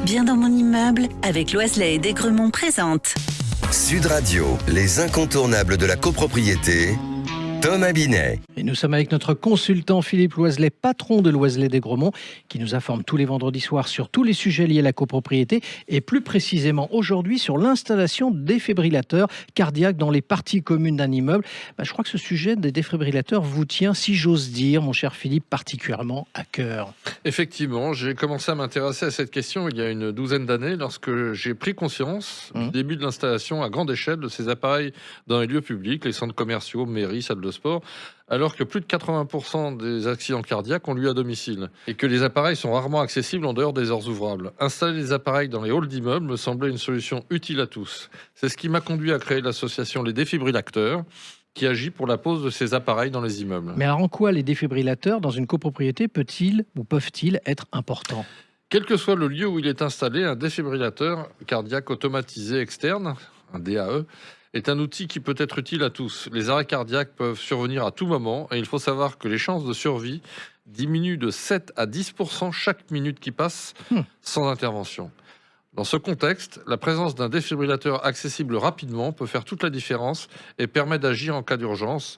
Bien dans mon immeuble, avec Loiselet et Desgremont présente. Sud Radio, les incontournables de la copropriété, Thomas Binet. Et nous sommes avec notre consultant Philippe Loiselet, patron de Loiselet Desgremont, qui nous informe tous les vendredis soirs sur tous les sujets liés à la copropriété et plus précisément aujourd'hui sur l'installation de défibrillateurs cardiaques dans les parties communes d'un immeuble. Je crois que ce sujet des défibrillateurs vous tient, si j'ose dire, mon cher Philippe, particulièrement à cœur. Effectivement, j'ai commencé à m'intéresser à cette question il y a une douzaine d'années lorsque j'ai pris conscience du début de l'installation à grande échelle de ces appareils dans les lieux publics, les centres commerciaux, mairies, salles de sport, alors que plus de 80% des accidents cardiaques ont lieu à domicile et que les appareils sont rarement accessibles en dehors des heures ouvrables. Installer les appareils dans les halls d'immeubles me semblait une solution utile à tous. C'est ce qui m'a conduit à créer l'association Les Défibrillateurs, qui agit pour la pose de ces appareils dans les immeubles. Mais alors en quoi les défibrillateurs dans une copropriété peuvent-ils être importants ? Quel que soit le lieu où il est installé, un défibrillateur cardiaque automatisé externe, un DAE, est un outil qui peut être utile à tous. Les arrêts cardiaques peuvent survenir à tout moment et il faut savoir que les chances de survie diminuent de 7 à 10% chaque minute qui passe sans intervention. Dans ce contexte, la présence d'un défibrillateur accessible rapidement peut faire toute la différence et permet d'agir en cas d'urgence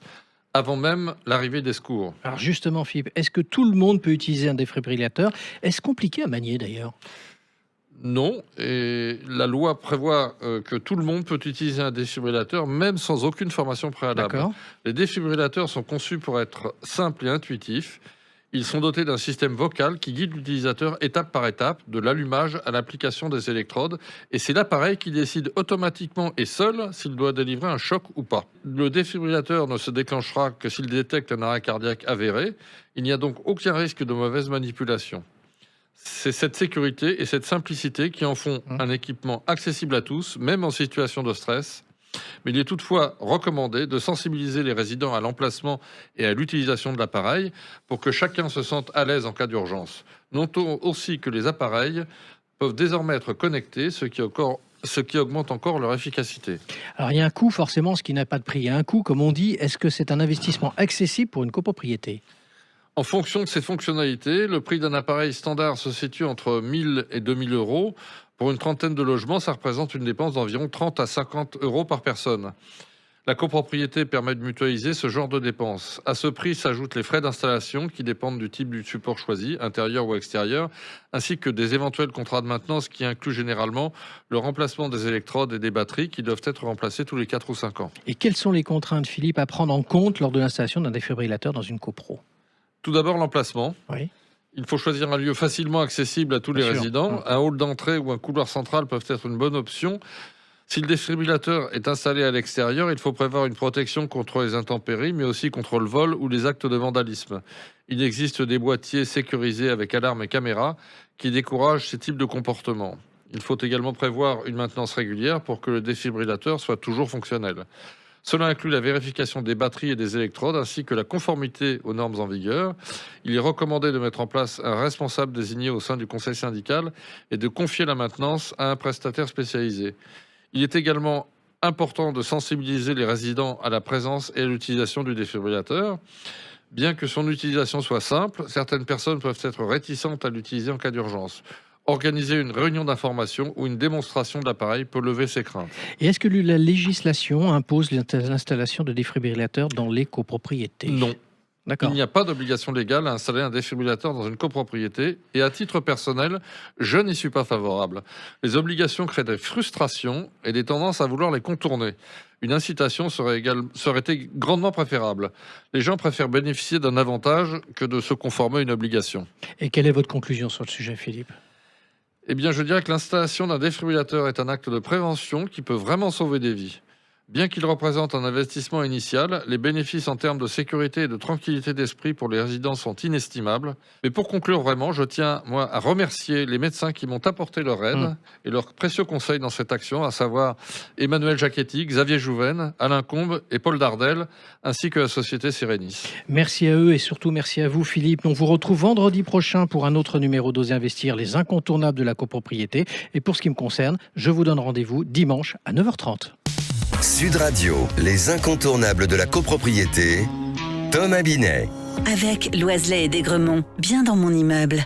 avant même l'arrivée des secours. Alors justement Philippe, est-ce que tout le monde peut utiliser un défibrillateur ? Est-ce compliqué à manier d'ailleurs ? Non, et la loi prévoit que tout le monde peut utiliser un défibrillateur, même sans aucune formation préalable. D'accord. Les défibrillateurs sont conçus pour être simples et intuitifs. Ils sont dotés d'un système vocal qui guide l'utilisateur étape par étape, de l'allumage à l'application des électrodes, et c'est l'appareil qui décide automatiquement et seul s'il doit délivrer un choc ou pas. Le défibrillateur ne se déclenchera que s'il détecte un arrêt cardiaque avéré. Il n'y a donc aucun risque de mauvaise manipulation. C'est cette sécurité et cette simplicité qui en font un équipement accessible à tous, même en situation de stress. Mais il est toutefois recommandé de sensibiliser les résidents à l'emplacement et à l'utilisation de l'appareil pour que chacun se sente à l'aise en cas d'urgence. Notons aussi que les appareils peuvent désormais être connectés, ce qui augmente encore leur efficacité. Alors il y a un coût forcément, ce qui n'a pas de prix. Il y a un coût, comme on dit. Est-ce que c'est un investissement accessible pour une copropriété ? En fonction de ses fonctionnalités, le prix d'un appareil standard se situe entre 1 000 et 2 000 euros. Pour une trentaine de logements, ça représente une dépense d'environ 30 à 50 euros par personne. La copropriété permet de mutualiser ce genre de dépenses. À ce prix s'ajoutent les frais d'installation qui dépendent du type du support choisi, intérieur ou extérieur, ainsi que des éventuels contrats de maintenance qui incluent généralement le remplacement des électrodes et des batteries qui doivent être remplacées tous les 4 ou 5 ans. Et quelles sont les contraintes, Philippe, à prendre en compte lors de l'installation d'un défibrillateur dans une copro ? Tout d'abord, l'emplacement. Oui. Il faut choisir un lieu facilement accessible à tous les résidents. Un hall d'entrée ou un couloir central peuvent être une bonne option. Si le défibrillateur est installé à l'extérieur, il faut prévoir une protection contre les intempéries, mais aussi contre le vol ou les actes de vandalisme. Il existe des boîtiers sécurisés avec alarme et caméra qui découragent ces types de comportements. Il faut également prévoir une maintenance régulière pour que le défibrillateur soit toujours fonctionnel. Cela inclut la vérification des batteries et des électrodes ainsi que la conformité aux normes en vigueur. Il est recommandé de mettre en place un responsable désigné au sein du conseil syndical et de confier la maintenance à un prestataire spécialisé. Il est également important de sensibiliser les résidents à la présence et à l'utilisation du défibrillateur. Bien que son utilisation soit simple, certaines personnes peuvent être réticentes à l'utiliser en cas d'urgence. Organiser une réunion d'information ou une démonstration de l'appareil peut lever ces craintes. Et est-ce que la législation impose l'installation de défibrillateurs dans les copropriétés ? Non. D'accord. Il n'y a pas d'obligation légale à installer un défibrillateur dans une copropriété et à titre personnel, je n'y suis pas favorable. Les obligations créent des frustrations et des tendances à vouloir les contourner. Une incitation serait été grandement préférable. Les gens préfèrent bénéficier d'un avantage que de se conformer à une obligation. Et quelle est votre conclusion sur le sujet, Philippe ? Eh bien, je dirais que l'installation d'un défibrillateur est un acte de prévention qui peut vraiment sauver des vies. Bien qu'il représente un investissement initial, les bénéfices en termes de sécurité et de tranquillité d'esprit pour les résidents sont inestimables. Mais pour conclure vraiment, je tiens, moi, à remercier les médecins qui m'ont apporté leur aide et leurs précieux conseils dans cette action, à savoir Emmanuel Jacquetti, Xavier Jouven, Alain Combe et Paul Dardel, ainsi que la société Sirenis. Merci à eux et surtout merci à vous, Philippe. On vous retrouve vendredi prochain pour un autre numéro d'Oser Investir, les incontournables de la copropriété. Et pour ce qui me concerne, je vous donne rendez-vous dimanche à 9h30. Sud Radio, les incontournables de la copropriété, Thomas Binet. Avec Loiselet et Desgremont, bien dans mon immeuble.